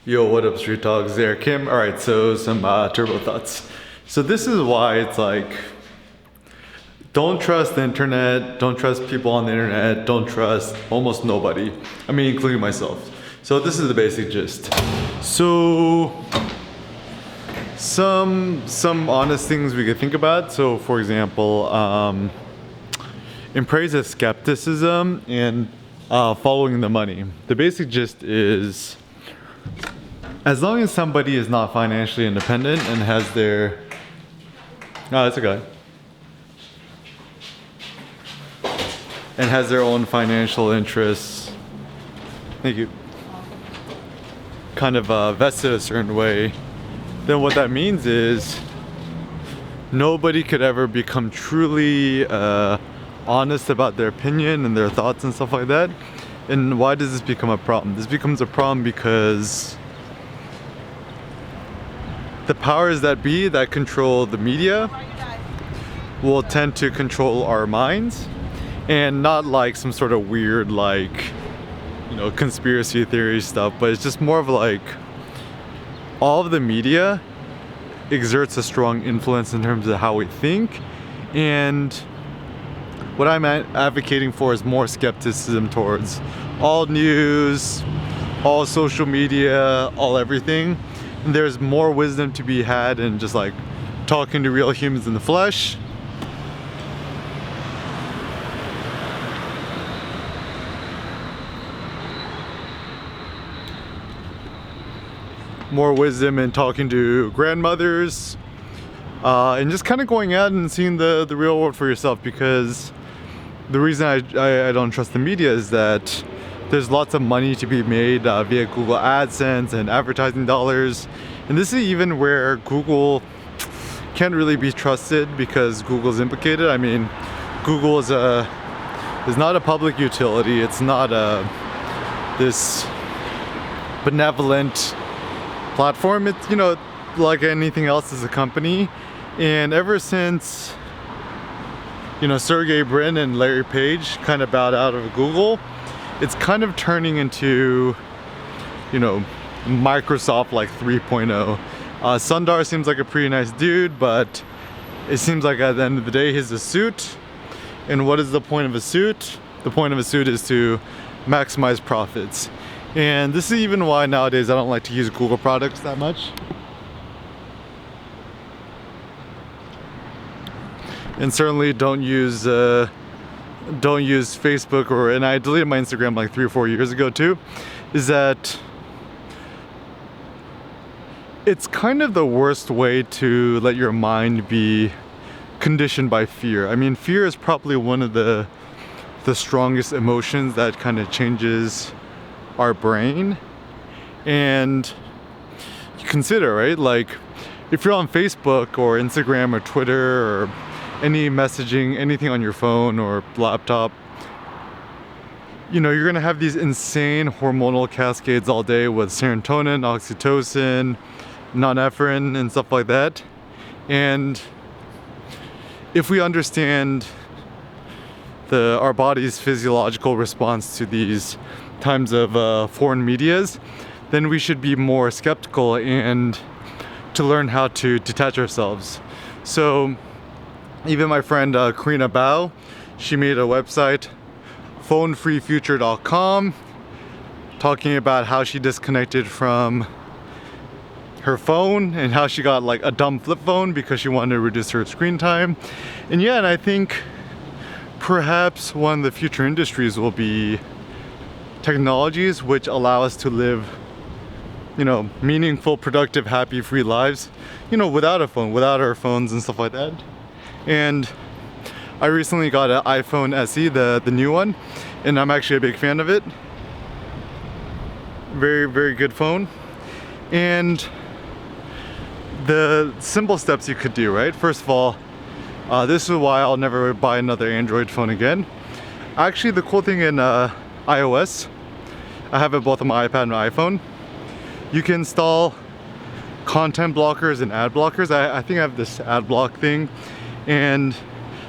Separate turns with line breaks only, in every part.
Yo, what up, Street Dogs? There, Kim. All right, so some turbo thoughts. So this is why it's like, don't trust the internet, don't trust people on the internet, don't trust almost nobody. I mean, including myself. So this is the basic gist. So some honest things we could think about. So for example, in praise of skepticism and following the money. The basic gist is, as long as somebody is not financially independent and has their, that's a guy, and has their own financial interests, thank you, kind of vested a certain way, then what that means is nobody could ever become truly honest about their opinion and their thoughts and stuff like that. And why does this become a problem? This becomes a problem because the powers that be that control the media will tend to control our minds, and not like some sort of weird, like, you know, conspiracy theory stuff, but it's just more of like all of the media exerts a strong influence in terms of how we think. And what I'm advocating for is more skepticism towards all news, all social media, all everything. And there's more wisdom to be had in just like talking to real humans in the flesh. More wisdom in talking to grandmothers, and just kind of going out and seeing the real world for yourself. Because the reason I don't trust the media is that there's lots of money to be made via Google AdSense and advertising dollars. And this is even where Google can't really be trusted because Google's implicated. I mean, Google is not a public utility. It's not this benevolent platform. It's, you know, like anything else, is a company. And ever since, you know, Sergey Brin and Larry Page kind of bowed out of Google, it's kind of turning into, you know, Microsoft like 3.0. Sundar seems like a pretty nice dude, but it seems like at the end of the day he's a suit. And what is the point of a suit? The point of a suit is to maximize profits. And this is even why nowadays I don't like to use Google products that much. And certainly don't use Facebook, and I deleted my Instagram like 3 or 4 years ago too. Is that it's kind of the worst way to let your mind be conditioned by fear. I mean, fear is probably one of the strongest emotions that kind of changes our brain. And you consider, right, like if you're on Facebook or Instagram or Twitter or any messaging, anything on your phone or laptop, you know, you're gonna have these insane hormonal cascades all day with serotonin, oxytocin, norepinephrine and stuff like that. And if we understand our body's physiological response to these times of foreign medias, then we should be more skeptical and to learn how to detach ourselves. So even my friend Karina Bao, she made a website, phonefreefuture.com, talking about how she disconnected from her phone and how she got like a dumb flip phone because she wanted to reduce her screen time. And yeah, and I think perhaps one of the future industries will be technologies which allow us to live, you know, meaningful, productive, happy, free lives, you know, without a phone, without our phones and stuff like that. And I recently got an iPhone SE, the new one, and I'm actually a big fan of it. Very, very good phone. And the simple steps you could do, right? First of all, this is why I'll never buy another Android phone again. Actually, the cool thing in iOS, I have it both on my iPad and my iPhone, you can install content blockers and ad blockers. I think I have this ad block thing, and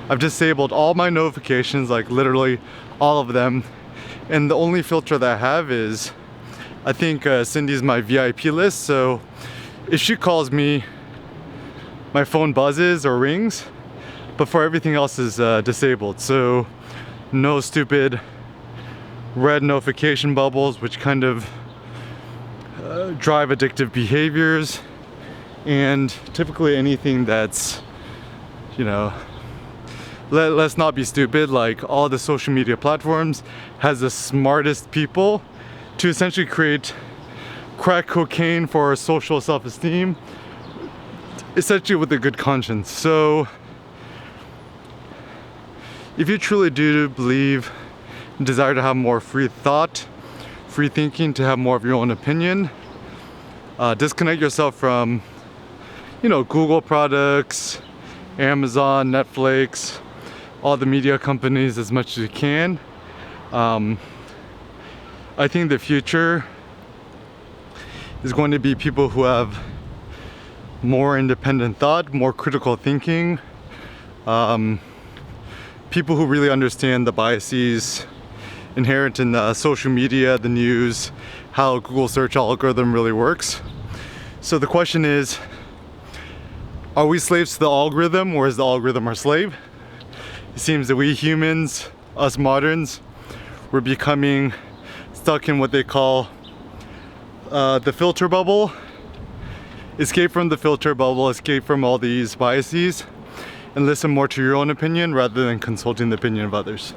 I've disabled all my notifications, like literally all of them. And the only filter that I have is I think Cindy's my VIP list, so if she calls me, my phone buzzes or rings, but for everything else is disabled. So no stupid red notification bubbles, which kind of drive addictive behaviors, and typically anything that's, you know, let's not be stupid, like all the social media platforms has the smartest people to essentially create crack cocaine for our social self-esteem, essentially with a good conscience. So if you truly do believe and desire to have more free thought, free thinking, to have more of your own opinion, disconnect yourself from, you know, Google products, Amazon, Netflix, all the media companies as much as you can. I think the future is going to be people who have more independent thought, more critical thinking, people who really understand the biases inherent in the social media, the news, how Google search algorithm really works. So the question is, are we slaves to the algorithm, or is the algorithm our slave? It seems that we humans, us moderns, we're becoming stuck in what they call the filter bubble. Escape from the filter bubble, escape from all these biases, and listen more to your own opinion rather than consulting the opinion of others.